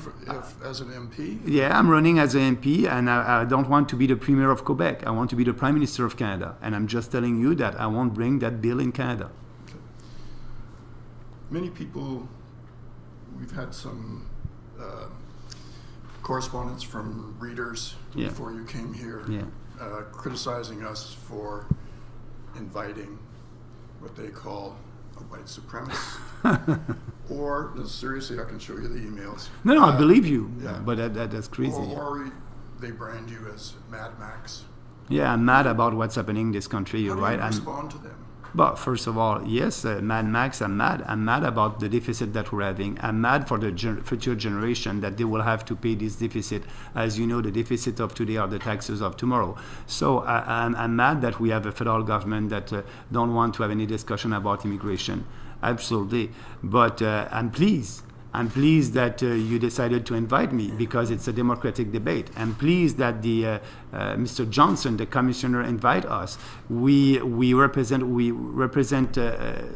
as an MP? Yeah, I'm running as an MP, and I don't want to be the Premier of Quebec. I want to be the Prime Minister of Canada. And I'm just telling you that I won't bring that bill in Canada. Okay. Many people, we've had some correspondence from readers before you came here, criticizing us for inviting what they call a white supremacist. Or, seriously, I can show you the emails. No, I believe you, but that's crazy. Or they brand you as Mad Max. Yeah, I'm mad about what's happening in this country, you're right. How do you respond to them? But first of all, yes, Mad Max, I'm mad. I'm mad about the deficit that we're having. I'm mad for the future generation that they will have to pay this deficit. As you know, the deficit of today are the taxes of tomorrow. So I'm mad that we have a federal government that don't want to have any discussion about immigration. Absolutely. But I'm pleased. I'm pleased that you decided to invite me because it's a democratic debate. I'm pleased that the Mr. Johnson, the commissioner, invite us. We represent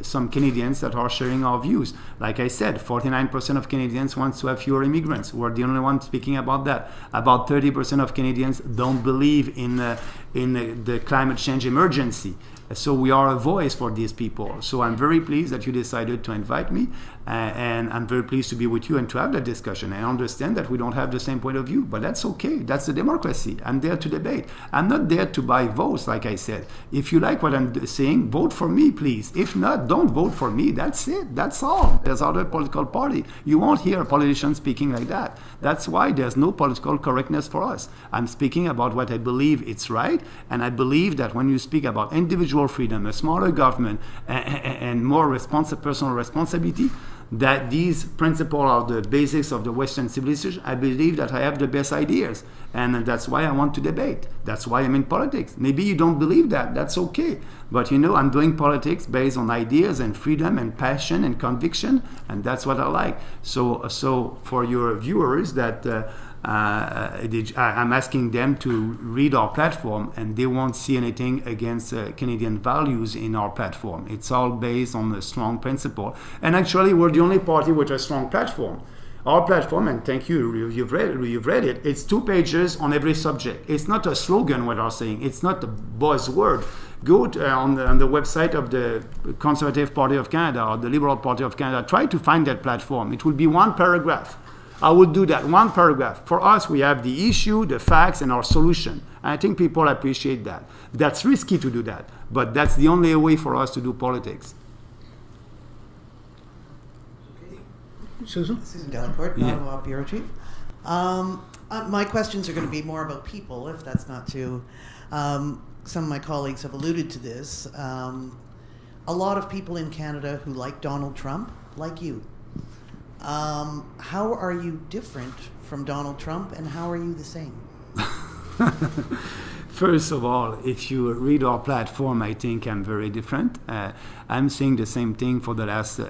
some Canadians that are sharing our views. Like I said, 49% of Canadians want to have fewer immigrants. We're the only ones speaking about that. About 30% of Canadians don't believe in the climate change emergency. So we are a voice for these people. So I'm very pleased that you decided to invite me, and I'm very pleased to be with you and to have that discussion. I understand that we don't have the same point of view, but that's okay. That's the democracy. I'm there to debate. I'm not there to buy votes, like I said. If you like what I'm saying, vote for me, please. If not, don't vote for me. That's it. That's all. There's other political party. You won't hear a politician speaking like that. That's why there's no political correctness for us. I'm speaking about what I believe it's right, and I believe that when you speak about individual freedom, a smaller government, and more personal responsibility, that these principles are the basics of the Western civilization. I believe that I have the best ideas, and that's why I want to debate. That's why I'm in politics. Maybe you don't believe that. That's okay. But I'm doing politics based on ideas and freedom and passion and conviction, and that's what I like. So for your viewers that I'm asking them to read our platform, and they won't see anything against Canadian values in our platform. It's all based on a strong principle. And actually, we're the only party with a strong platform. Our platform, and thank you, you've read it, it's 2 pages on every subject. It's not a slogan, what I'm saying. It's not a buzzword. Go on the website of the Conservative Party of Canada or the Liberal Party of Canada. Try to find that platform. It will be 1 paragraph. I would do that, 1 paragraph. For us, we have the issue, the facts, and our solution. And I think people appreciate that. That's risky to do that, but that's the only way for us to do politics. Susan? Susan Delacourt, Ottawa Bureau Chief. My questions are going to be more about people, if that's not too... some of my colleagues have alluded to this. A lot of people in Canada who like Donald Trump, like you. How are you different from Donald Trump, and how are you the same? First of all, if you read our platform, I think I'm very different. I'm saying the same thing for the last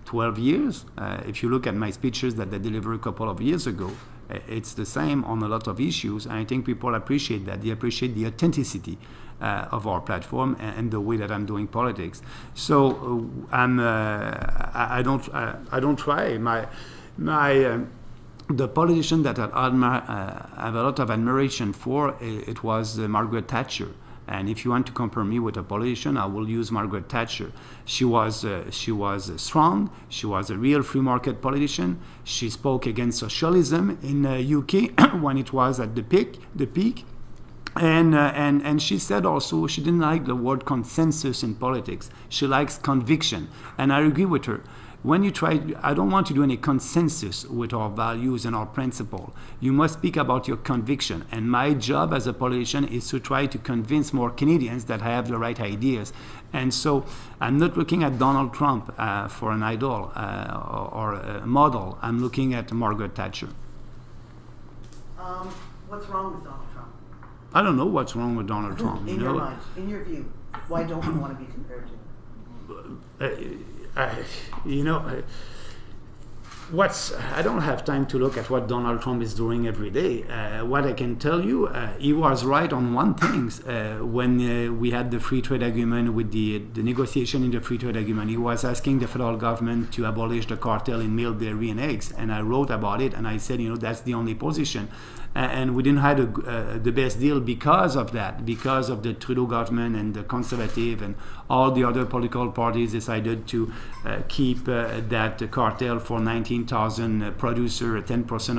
12 years. If you look at my speeches that I delivered a couple of years ago, it's the same on a lot of issues, and I think people appreciate that. They appreciate the authenticity of our platform and the way that I'm doing politics. So I don't try the politician that I have a lot of admiration for. It was Margaret Thatcher. And if you want to compare me with a politician, I will use Margaret Thatcher. She was strong. She was a real free market politician. She spoke against socialism in UK when it was at the peak. And she said also she didn't like the word consensus in politics. She likes conviction. And I agree with her. When you try, I don't want to do any consensus with our values and our principle. You must speak about your conviction. And my job as a politician is to try to convince more Canadians that I have the right ideas. And so I'm not looking at Donald Trump for an idol or a model. I'm looking at Margaret Thatcher. What's wrong with Donald Trump? I don't know what's wrong with Donald Trump. In your mind, in your view, why don't you want to be compared to him? I don't have time to look at what Donald Trump is doing every day. What I can tell you, he was right on one thing. When we had the free trade agreement with the negotiation in the free trade agreement, he was asking the federal government to abolish the cartel in milk, dairy, and eggs. And I wrote about it, and I said, that's the only position. And we didn't have the best deal because of that, because of the Trudeau government and the Conservative and all the other political parties decided to keep that cartel for 19,000 producer, 10%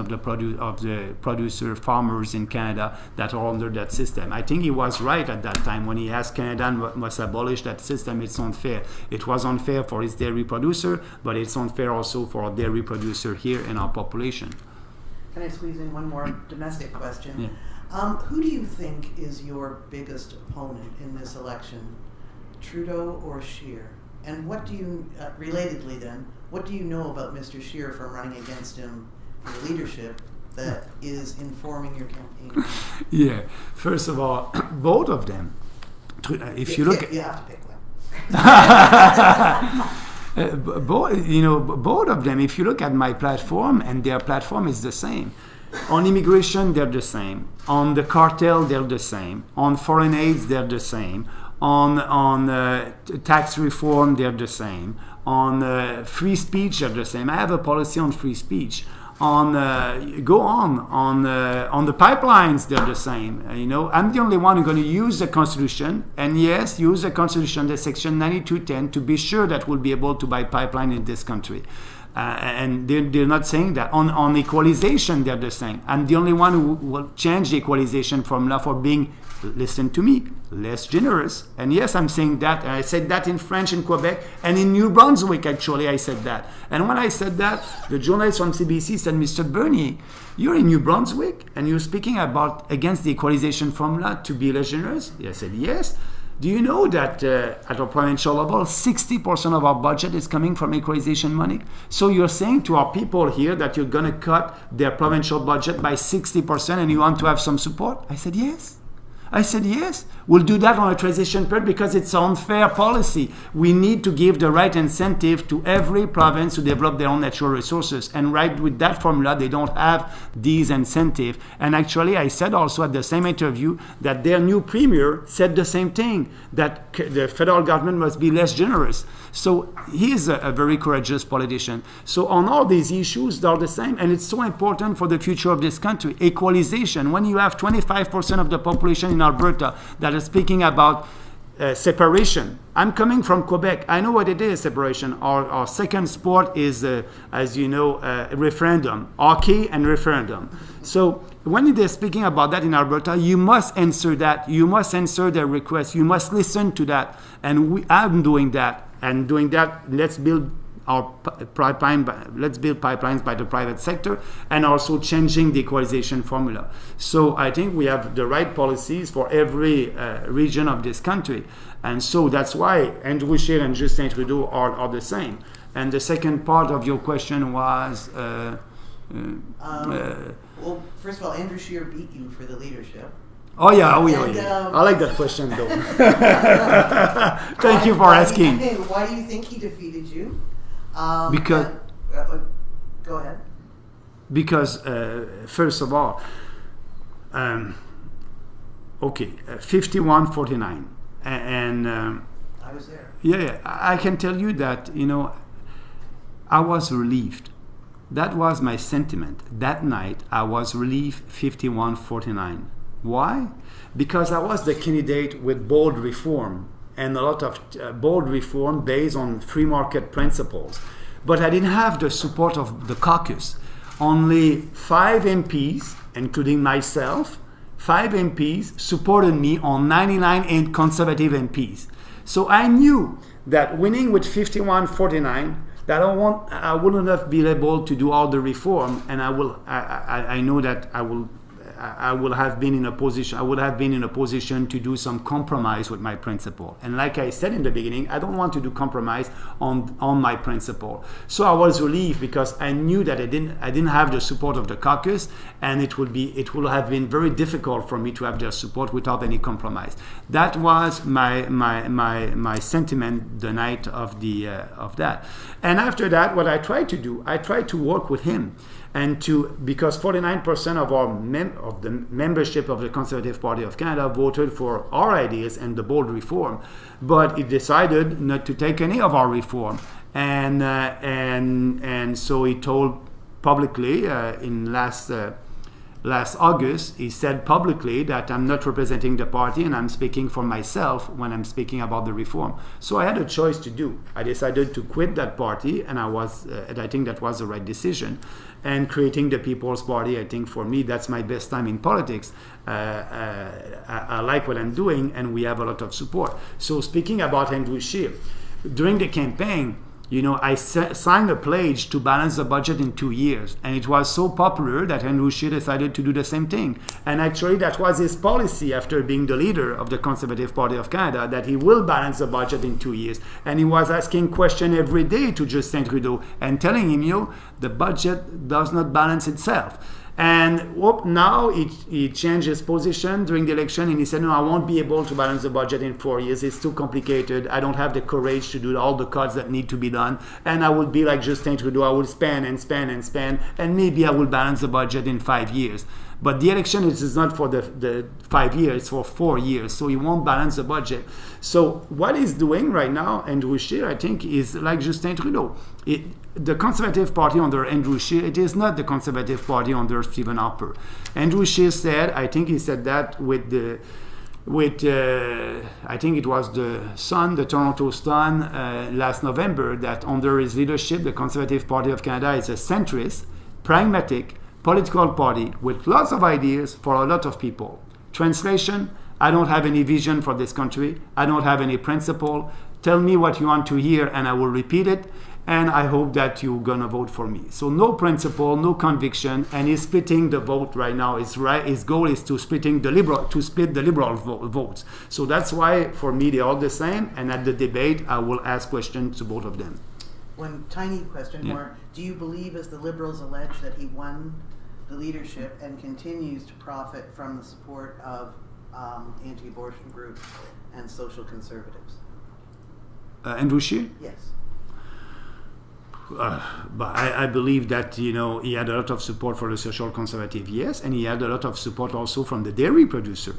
of the producer farmers in Canada that are under that system. I think he was right at that time when he asked Canada must abolish that system. It's unfair. It was unfair for his dairy producer, but it's unfair also for a dairy producer here in our population. Can I squeeze in one more domestic question? Yeah. Who do you think is your biggest opponent in this election, Trudeau or Scheer? And what do you, relatedly then, what do you know about Mr. Scheer from running against him for leadership that is informing your campaign? Yeah. First of all, both of them. If you look, you have to pick one. Both of them, if you look at my platform, and their platform is the same. On immigration, they're the same. On the cartel, they're the same. On foreign aids, they're the same. On tax reform, they're the same. On free speech, they're the same. I have a policy on free speech. On the pipelines, they're the same. I'm the only one who's going to use the Constitution, and yes, use the Constitution, the Section 9210, to be sure that we'll be able to buy pipeline in this country. And they're not saying that. On equalization, they're the same. I'm the only one who will change the equalization formula for being, listen to me, less generous. And yes, I'm saying that. And I said that in French in Quebec and in New Brunswick, actually, I said that. And when I said that, the journalist from CBC said, Mr. Bernier, you're in New Brunswick and you're speaking about against the equalization formula to be less generous? I said, yes. Do you know that at a provincial level, 60% of our budget is coming from equalization money? So you're saying to our people here that you're going to cut their provincial budget by 60% and you want to have some support? I said, yes. I said, yes, we'll do that on a transition period because it's unfair policy. We need to give the right incentive to every province to develop their own natural resources. And right with that formula, they don't have these incentives. And actually, I said also at the same interview that their new premier said the same thing, that the federal government must be less generous. So he is a very courageous politician. So on all these issues, they're the same. And it's so important for the future of this country. Equalization, when you have 25% of the population in Alberta that is speaking about separation. I'm coming from Quebec. I know what it is, separation. Our second sport is, as you know, referendum, hockey and referendum. So when they're speaking about that in Alberta, you must answer that. You must answer their request. You must listen to that. And I'm doing that. And doing that, let's build pipelines by the private sector, and also changing the equalization formula. So I think we have the right policies for every region of this country, and so that's why Andrew Scheer and Justin Trudeau are the same. And the second part of your question was well, first of all, Andrew Scheer beat you for the leadership. Oh yeah. I like that question though. Thank you for asking. Why do you think he defeated you? Because go ahead. Because first of all, 51-49, and I was there. Yeah, I can tell you that I was relieved. That was my sentiment that night. I was relieved 51-49. Why? Because I was the candidate with bold reform, and a lot of bold reform based on free market principles. But I didn't have the support of the caucus. Only 5 MPs, including myself, 5 MPs supported me on 99 conservative MPs. So I knew that winning with 51-49, that I wouldn't have been able to do all the reform, and I know that I would have been in a position to do some compromise with my principle. And like I said in the beginning, I don't want to do compromise on my principle. So I was relieved because I knew that I didn't have the support of the caucus, and it would have been very difficult for me to have their support without any compromise. That was my sentiment the night of that. And after that, what I tried to do, I tried to work with him. And because 49% of the membership of the Conservative Party of Canada voted for our ideas and the bold reform, but it decided not to take any of our reform, and so he told publicly in last August, he said publicly that I'm not representing the party and I'm speaking for myself when I'm speaking about the reform. So I had a choice to do. I decided to quit that party, and I think that was the right decision. And creating the People's Party, I think for me, that's my best time in politics. I like what I'm doing, and we have a lot of support. So speaking about Andrew Scheer, during the campaign, I signed a pledge to balance the budget in 2 years. And it was so popular that Andrew Scheer decided to do the same thing. And actually, that was his policy after being the leader of the Conservative Party of Canada, that he will balance the budget in 2 years. And he was asking questions every day to Justin Trudeau and telling him, the budget does not balance itself. And now he changed his position during the election, and he said, no, I won't be able to balance the budget in 4 years. It's too complicated. I don't have the courage to do all the cuts that need to be done. And I will be like Justin Trudeau. I will spend and spend and spend, and maybe I will balance the budget in 5 years. But the election is not for the 5 years, it's for 4 years. So he won't balance the budget. So what he's doing right now, Andrew Scheer, I think, is like Justin Trudeau. The Conservative Party under Andrew Scheer, it is not the Conservative Party under Stephen Harper. Andrew Scheer said, I think he said that with the with I think it was the Sun, the Toronto Sun, last November, that under his leadership, the Conservative Party of Canada is a centrist, pragmatic, political party with lots of ideas for a lot of people. Translation, I don't have any vision for this country. I don't have any principle. Tell me what you want to hear and I will repeat it. And I hope that you're going to vote for me. So no principle, no conviction, and he's splitting the vote right now. His goal is to split the liberal votes. So that's why, for me, they're all the same. And at the debate, I will ask questions to both of them. One tiny question more. Do you believe, as the Liberals allege, that he won the leadership and continues to profit from the support of anti-abortion groups and social conservatives? Andrew Scheer? Yes. But I believe that, he had a lot of support for the social conservative, yes, and he had a lot of support also from the dairy producer.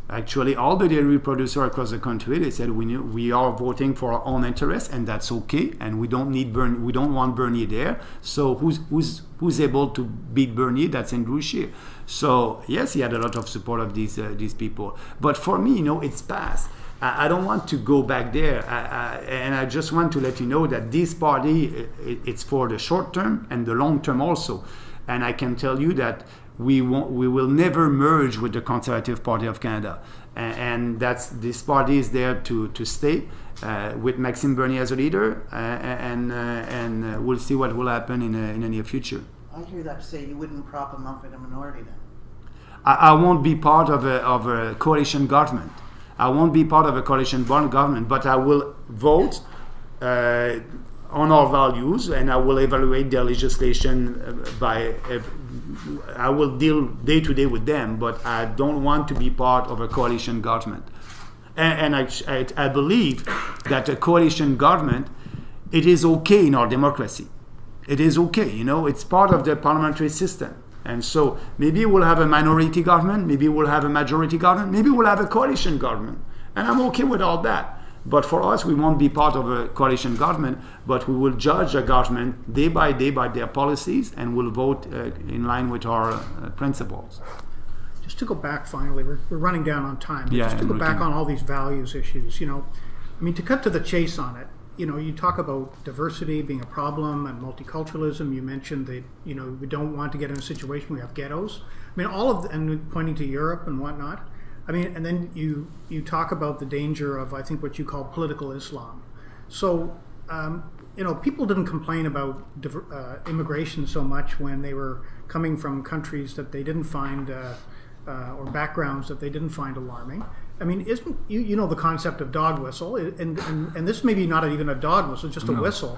Actually, all the dairy producers across the country, they said we are voting for our own interests, and that's okay. And we don't want Bernie there. So who's able to beat Bernie? That's Andrew Scheer. So yes, he had a lot of support of these people. But for me, it's past. I don't want to go back there, and I just want to let you know that this party, it's for the short term and the long term also. And I can tell you that we will never merge with the Conservative Party of Canada, and this party is there to stay with Maxime Bernier as a leader, and we'll see what will happen in the near future. I hear that say you wouldn't prop him up in a minority then. I won't be part of a coalition government. I won't be part of a coalition government, but I will vote on our values, and I will evaluate their legislation I will deal day to day with them, but I don't want to be part of a coalition government. And I believe that a coalition government, it is okay in our democracy. It is okay, it's part of the parliamentary system. And so maybe we'll have a minority government, maybe we'll have a majority government, maybe we'll have a coalition government. And I'm okay with all that. But for us, we won't be part of a coalition government, but we will judge a government day by their policies, and we'll vote in line with our principles. Just to go back finally, we're running down on time. Just to go back on all these values issues, to cut to the chase on it, you talk about diversity being a problem and multiculturalism. You mentioned that, we don't want to get in a situation where we have ghettos. And pointing to Europe and whatnot. And then you talk about the danger of, I think, what you call political Islam. So, people didn't complain about immigration so much when they were coming from countries that they didn't find, or backgrounds that they didn't find alarming. Isn't the concept of dog whistle, and this may be not even a dog whistle, just a whistle.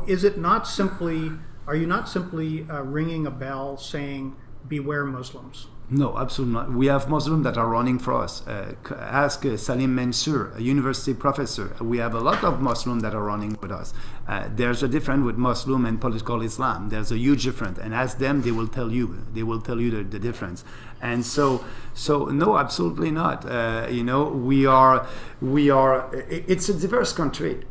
Is it not simply? Are you not simply ringing a bell saying, "Beware Muslims"? No, absolutely not. We have Muslims that are running for us. Ask Salim Mansour, a university professor. We have a lot of Muslims that are running with us. There's a difference with Muslim and political Islam. There's a huge difference. And ask them, they will tell you. They will tell you the difference. And so no, absolutely not. We are. It's a diverse country.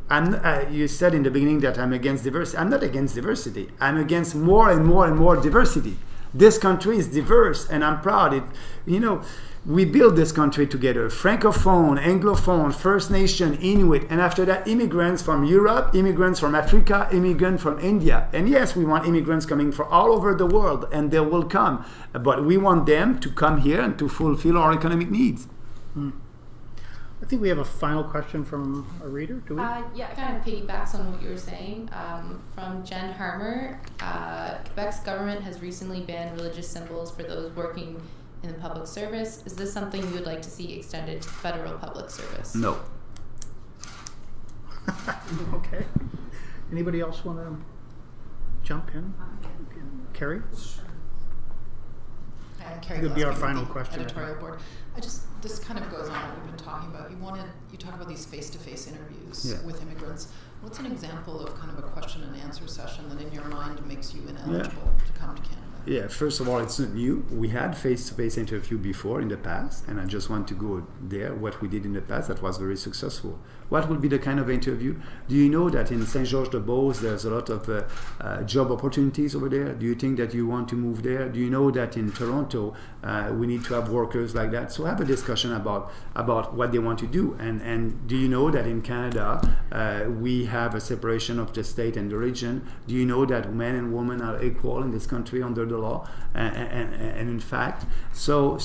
You said in the beginning that I'm against diversity. I'm not against diversity. I'm against more and more and more diversity. This country is diverse, and I'm proud. We built this country together. Francophone, Anglophone, First Nation, Inuit, and after that, immigrants from Europe, immigrants from Africa, immigrants from India. And yes, we want immigrants coming from all over the world, and they will come. But we want them to come here and to fulfill our economic needs. I think we have a final question from a reader. Do we? It kind of piggybacks on what you were saying. From Jen Harmer, Quebec's government has recently banned religious symbols for those working in the public service. Is this something you would like to see extended to federal public service? No. Okay. Anybody else want to jump in? Carrie? Carrie Would be our Glasgow, final the question. Editorial board. This kind of goes on what we've been talking about. You talk about these face-to-face interviews with immigrants. What's an example of kind of a question and answer session that in your mind makes you ineligible to come to Canada? Yeah, first of all, it's not new. We had face-to-face interview before in the past, and I just want to go there, what we did in the past that was very successful. What would be the kind of interview? Do you know that in Saint-Georges-de-Beauce there's a lot of job opportunities over there? Do you think that you want to move there? Do you know that in Toronto we need to have workers like that? So have a discussion about what they want to do. And do you know that in Canada we have a separation of the state and the region? Do you know that men and women are equal in this country under the law? And in fact, so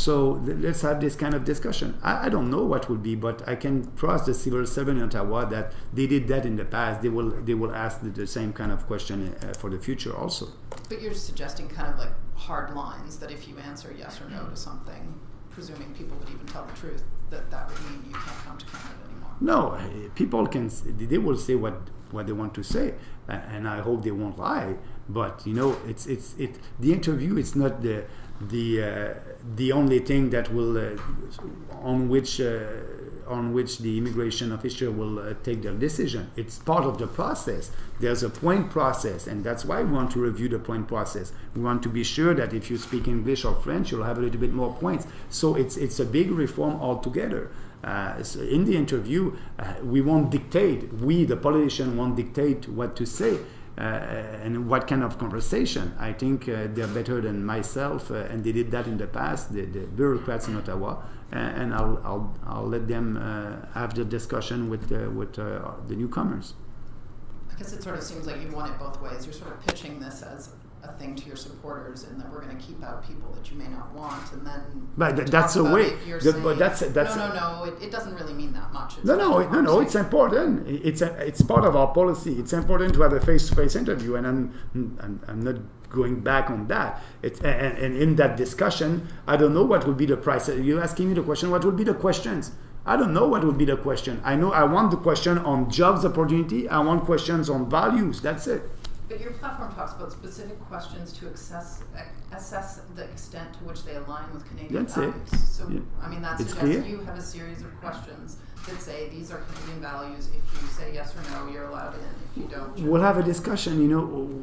let's have this kind of discussion. I don't know what would be, but I can trust the civil servant in Ottawa that they did that in the past. They will ask the same kind of question for the future also. But you're suggesting kind of like hard lines that if you answer yes or no to something, presuming people would even tell the truth, that would mean you can't come to Canada anymore. No, people they will say what they want to say, and I hope they won't lie. But you know, the interview is not the only thing that will on which the immigration official will take their decision. It's part of the process. There's a point process, and that's why we want to review the point process. We want to be sure that if you speak English or French, you'll have a little bit more points. So it's a big reform altogether. So in the interview, we won't dictate. We, the politician, won't dictate what to say. And what kind of conversation. I think they're better than myself, and they did that in the past, the bureaucrats in Ottawa, and I'll let them have the discussion with the newcomers. I guess it sort of seems like you want it both ways. You're sort of pitching this as a thing to your supporters, and that we're going to keep out people that you may not want, and then. But that's a way. But that's no. It doesn't really mean that much. No. It's important. It's part of our policy. It's important to have a face-to-face interview, and I'm not going back on that. And in that discussion, I don't know what would be the price. You're asking me the question. What would be the questions? I don't know what would be the question. I know I want the question on jobs opportunity. I want questions on values. That's it. But your platform talks about specific questions to assess the extent to which they align with Canadian values. So, yeah. I mean, that suggests you have a series of questions that say these are Canadian values. If you say yes or no, you're allowed in. If you don't, we'll have a discussion.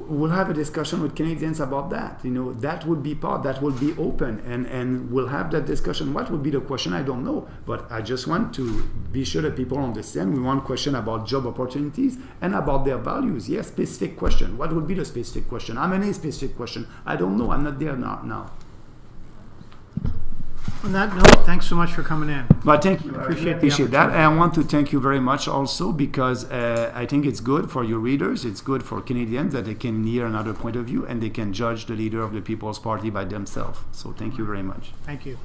We'll have a discussion with Canadians about that. That would be part. That will be open, and we'll have that discussion. What would be the question? I don't know, but I just want to be sure that people understand. We want question about job opportunities and about their values. Yes, specific question. What would be the specific question? How many specific question? I don't know. I'm not there now. On that note, thanks so much for coming in. But thank you. I appreciate that. And I want to thank you very much also because I think it's good for your readers. It's good for Canadians that they can hear another point of view and they can judge the leader of the People's Party by themselves. So thank you very much. Thank you.